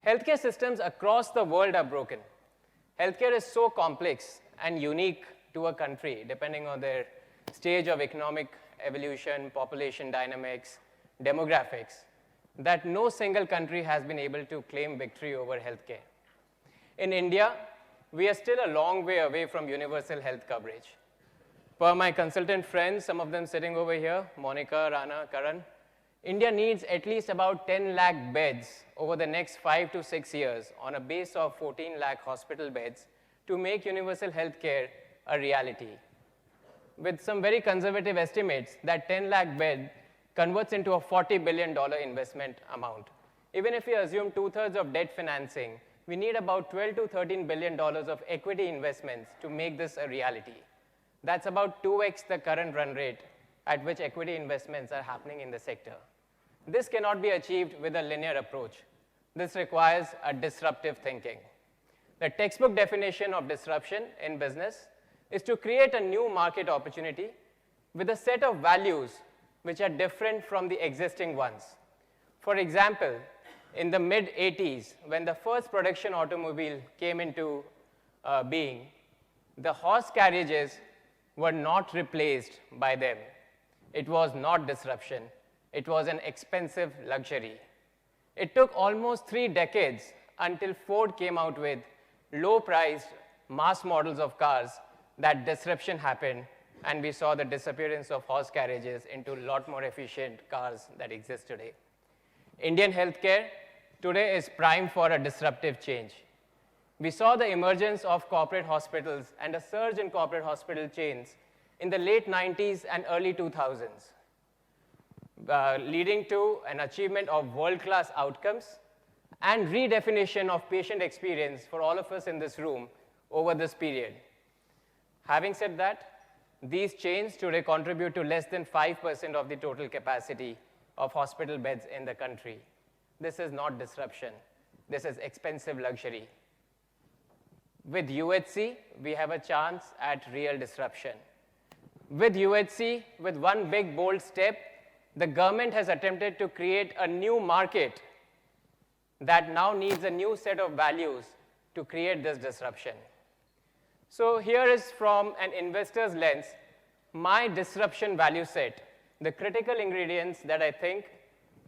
Healthcare systems across the world are broken. Healthcare is so complex and unique to a country, depending on their stage of economic evolution, population dynamics, demographics, that no single country has been able to claim victory over healthcare. In India, we are still a long way away from universal health coverage. Per my consultant friends, some of them sitting over here, Monica, Rana, Karan, India needs at least about 10 lakh beds over the next 5 to 6 years on a base of 14 lakh hospital beds to make universal health care a reality. With some very conservative estimates, that 10 lakh bed converts into a $40 billion investment amount. Even if we assume 2/3 of debt financing, we need about $12 to $13 billion of equity investments to make this a reality. That's about 2x the current run rate at which equity investments are happening in the sector. This cannot be achieved with a linear approach. This requires a disruptive thinking. The textbook definition of disruption in business is to create a new market opportunity with a set of values which are different from the existing ones. For example, in the mid-80s, when the first production automobile came into being, the horse carriages were not replaced by them. It was not disruption. It was an expensive luxury. It took almost 3 decades until Ford came out with low-priced mass models of cars that disruption happened, and we saw the disappearance of horse carriages into a lot more efficient cars that exist today. Indian healthcare today is primed for a disruptive change. We saw the emergence of corporate hospitals and a surge in corporate hospital chains in the late 90s and early 2000s. Leading to an achievement of world-class outcomes and redefinition of patient experience for all of us in this room over this period. Having said that, these chains today contribute to less than 5% of the total capacity of hospital beds in the country. This is not disruption. This is expensive luxury. With UHC, we have a chance at real disruption. With UHC, with one big, bold step, the government has attempted to create a new market that now needs a new set of values to create this disruption. So here is, from an investor's lens, my disruption value set, the critical ingredients that I think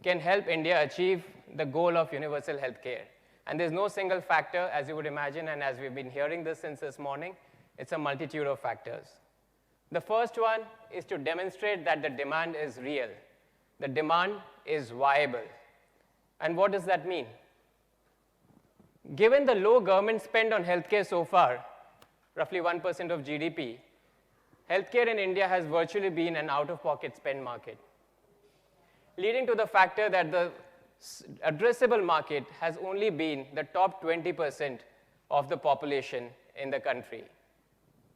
can help India achieve the goal of universal healthcare. And there's no single factor, as you would imagine, and as we've been hearing this since this morning, it's a multitude of factors. The first one is to demonstrate that the demand is real. The demand is viable. And what does that mean? Given the low government spend on healthcare so far, roughly 1% of GDP, healthcare in India has virtually been an out-of-pocket spend market, leading to the factor that the addressable market has only been the top 20% of the population in the country.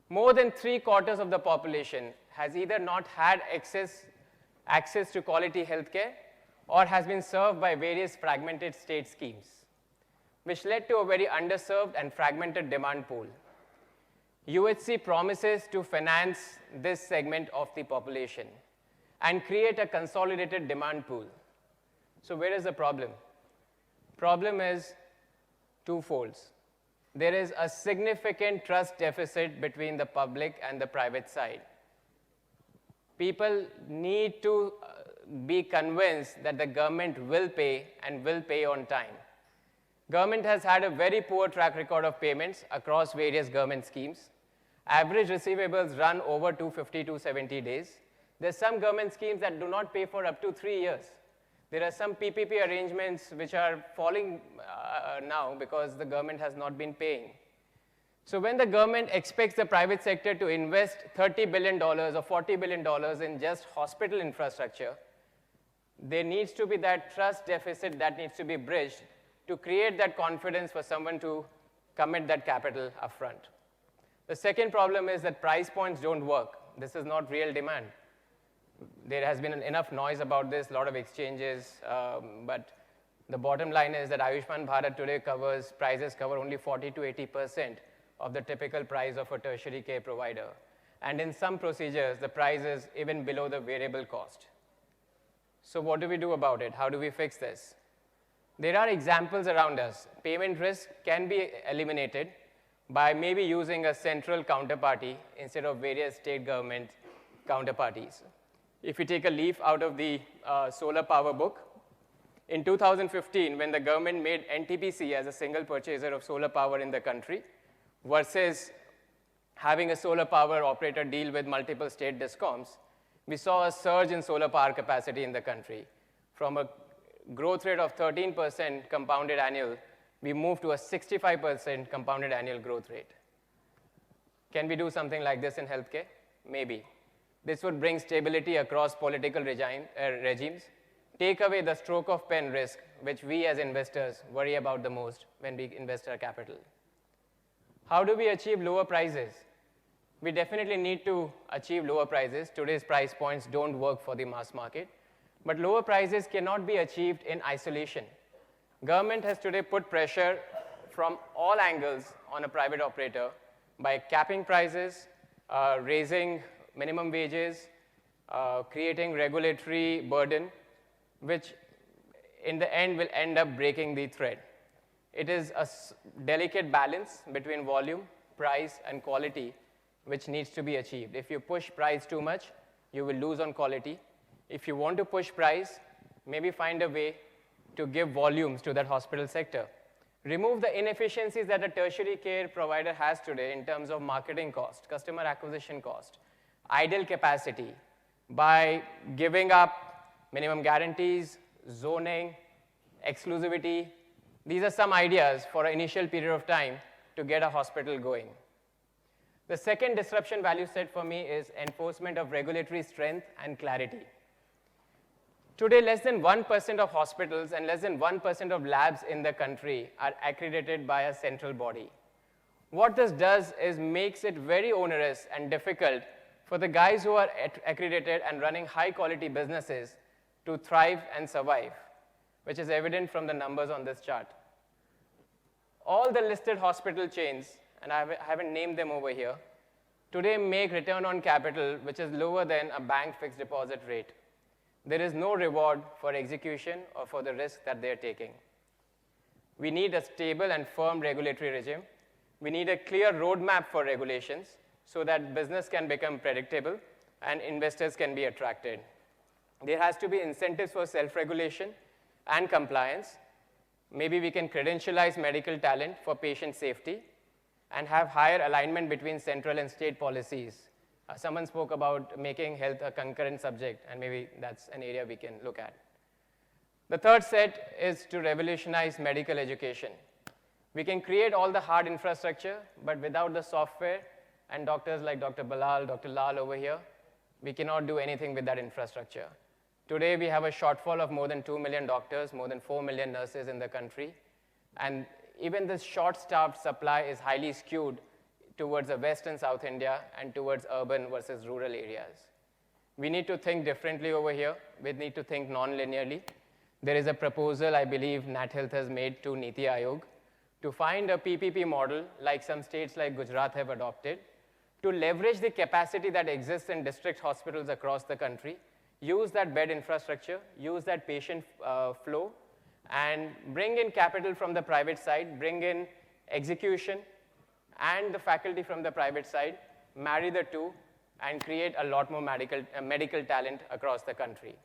More than 3/4 of the population has either not had access to quality healthcare or has been served by various fragmented state schemes, which led to a very underserved and fragmented demand pool. UHC promises to finance this segment of the population and create a consolidated demand pool. So where is the problem? Problem is twofold. There is a significant trust deficit between the public and the private side. People need to be convinced that the government will pay and will pay on time. Government has had a very poor track record of payments across various government schemes. Average receivables run over 250 to 70 days. There's some government schemes that do not pay for up to 3 years. There are some PPP arrangements which are falling now because the government has not been paying. So when the government expects the private sector to invest $30 billion or $40 billion in just hospital infrastructure, there needs to be that trust deficit that needs to be bridged to create that confidence for someone to commit that capital upfront. The second problem is that price points don't work. This is not real demand. There has been enough noise about this, a lot of exchanges, but the bottom line is that Ayushman Bharat today prices cover only 40 to 80% of the typical price of a tertiary care provider. And in some procedures, the price is even below the variable cost. So what do we do about it? How do we fix this? There are examples around us. Payment risk can be eliminated by maybe using a central counterparty instead of various state government counterparties. If you take a leaf out of the solar power book, in 2015, when the government made NTPC as a single purchaser of solar power in the country versus having a solar power operator deal with multiple state discoms, we saw a surge in solar power capacity in the country. From a growth rate of 13% compounded annual, we moved to a 65% compounded annual growth rate. Can we do something like this in healthcare? Maybe. This would bring stability across political regimes, take away the stroke of pen risk, which we as investors worry about the most when we invest our capital. How do we achieve lower prices? We definitely need to achieve lower prices. Today's price points don't work for the mass market. But lower prices cannot be achieved in isolation. Government has today put pressure from all angles on a private operator by capping prices, raising minimum wages, creating regulatory burden, which in the end will end up breaking the thread. It is a delicate balance between volume, price, and quality, which needs to be achieved. If you push price too much, you will lose on quality. If you want to push price, maybe find a way to give volumes to that hospital sector. Remove the inefficiencies that a tertiary care provider has today in terms of marketing cost, customer acquisition cost, idle capacity, by giving up minimum guarantees, zoning, exclusivity. These are some ideas for an initial period of time to get a hospital going. The second disruption value set for me is enforcement of regulatory strength and clarity. Today, less than 1% of hospitals and less than 1% of labs in the country are accredited by a central body. What this does is makes it very onerous and difficult for the guys who are accredited and running high-quality businesses to thrive and survive, which is evident from the numbers on this chart. All the listed hospital chains, and I haven't named them over here, today make return on capital which is lower than a bank fixed deposit rate. There is no reward for execution or for the risk that they're taking. We need a stable and firm regulatory regime. We need a clear roadmap for regulations so that business can become predictable and investors can be attracted. There has to be incentives for self-regulation and compliance. Maybe we can credentialize medical talent for patient safety and have higher alignment between central and state policies. Someone spoke about making health a concurrent subject, and maybe that's an area we can look at. The third set is to revolutionize medical education. We can create all the hard infrastructure, but without the software and doctors like Dr. Balal, Dr. Lal over here, we cannot do anything with that infrastructure. Today, we have a shortfall of more than 2 million doctors, more than 4 million nurses in the country, and even this short-staffed supply is highly skewed towards the West and South India and towards urban versus rural areas. We need to think differently over here. We need to think non-linearly. There is a proposal I believe Nathealth has made to Niti Aayog to find a PPP model like some states like Gujarat have adopted to leverage the capacity that exists in district hospitals across the country, use that bed infrastructure, use that patient flow, and bring in capital from the private side, bring in execution, and the faculty from the private side, marry the two, and create a lot more medical talent across the country.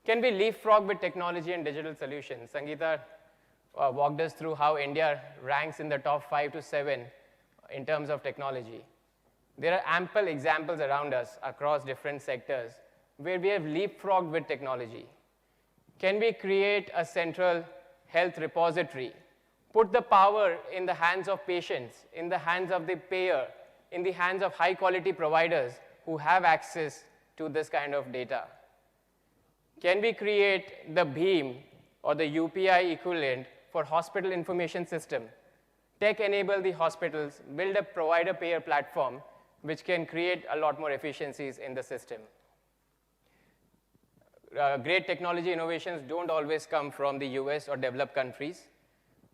Can we leapfrog with technology and digital solutions? Sangeeta walked us through how India ranks in the top 5 to 7 in terms of technology. There are ample examples around us across different sectors where we have leapfrogged with technology. Can we create a central health repository? Put the power in the hands of patients, in the hands of the payer, in the hands of high-quality providers who have access to this kind of data. Can we create the BHIM or the UPI equivalent for hospital information system? Tech-enable the hospitals, build a provider-payer platform which can create a lot more efficiencies in the system. Great technology innovations don't always come from the US or developed countries.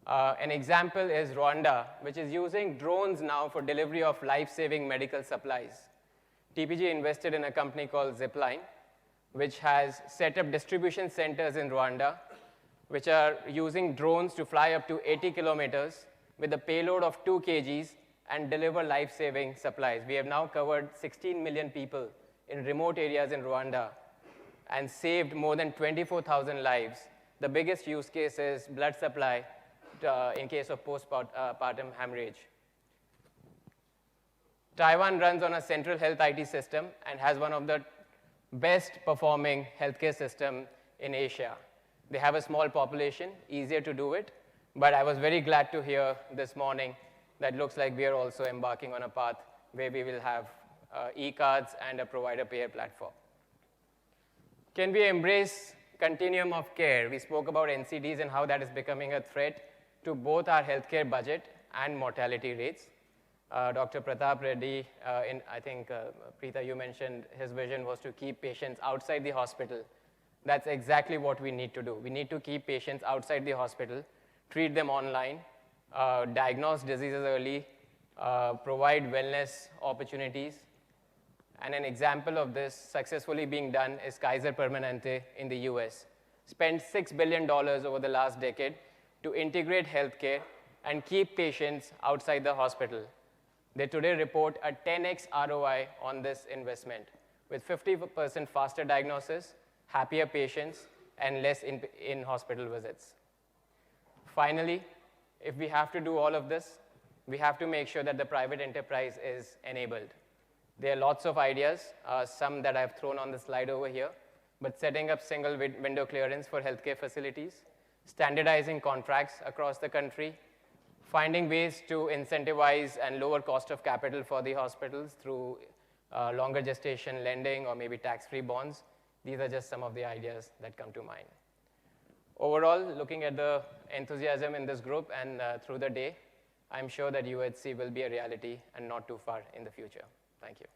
An example is Rwanda, which is using drones now for delivery of life-saving medical supplies. TPG invested in a company called Zipline, which has set up distribution centers in Rwanda which are using drones to fly up to 80 kilometers with a payload of 2 kgs and deliver life-saving supplies. We have now covered 16 million people in remote areas in Rwanda and saved more than 24,000 lives. The biggest use case is blood supply in case of postpartum hemorrhage. Taiwan runs on a central health IT system and has one of the best performing healthcare system in Asia. They have a small population, easier to do it, but I was very glad to hear this morning that looks like we are also embarking on a path where we will have e-cards and a provider payer platform. Can we embrace continuum of care? We spoke about NCDs and how that is becoming a threat to both our healthcare budget and mortality rates. Dr. Pratap Reddy, I think, Preeta, you mentioned his vision was to keep patients outside the hospital. That's exactly what we need to do. We need to keep patients outside the hospital, treat them online, diagnose diseases early, provide wellness opportunities. And an example of this successfully being done is Kaiser Permanente in the US. Spent $6 billion over the last decade to integrate healthcare and keep patients outside the hospital. They today report a 10x ROI on this investment, with 50% faster diagnosis, happier patients, and less in-hospital visits. Finally, if we have to do all of this, we have to make sure that the private enterprise is enabled. There are lots of ideas, some that I've thrown on the slide over here, but setting up single window clearance for healthcare facilities, standardizing contracts across the country, finding ways to incentivize and lower cost of capital for the hospitals through longer gestation lending or maybe tax-free bonds. These are just some of the ideas that come to mind. Overall, looking at the enthusiasm in this group and through the day, I'm sure that UHC will be a reality and not too far in the future. Thank you.